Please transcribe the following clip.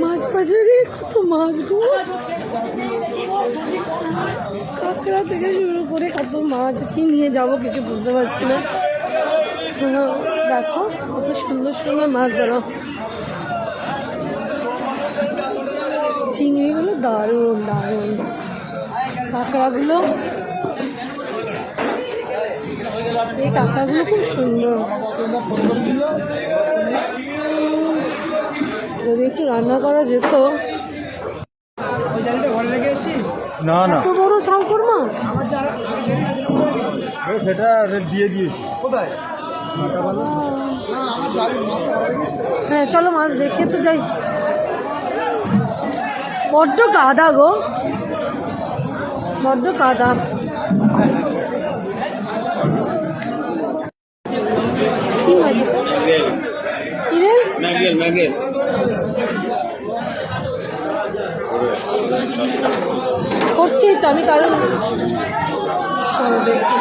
মাছ বাজারে কত মাছ গো, কাঁকড়া থেকে শুরু করে কত মাছ, কি নিয়ে যাব কিছু বুঝতে পারছি না। দেখো কত সুন্দর সুন্দর মাছ ধরো, চিংড়িগুলো দারুণ দারুণ, কাঁকড়াগুলো, এই কাঁকড়াগুলো খুব সুন্দর। যদি একটু রান্না করা যেত। না না, এত বড় চাউকর মাছ, সেটা দিয়ে দিয়েছি। কোথায়? হ্যাঁ চলো মাছ দেখে তো যাই। বড্ড কাদা গো, বড্ড কাদা। কি মাছ এটা? ইরেল? ম্যাগেল। করছি তো আমি, কারণ দেখি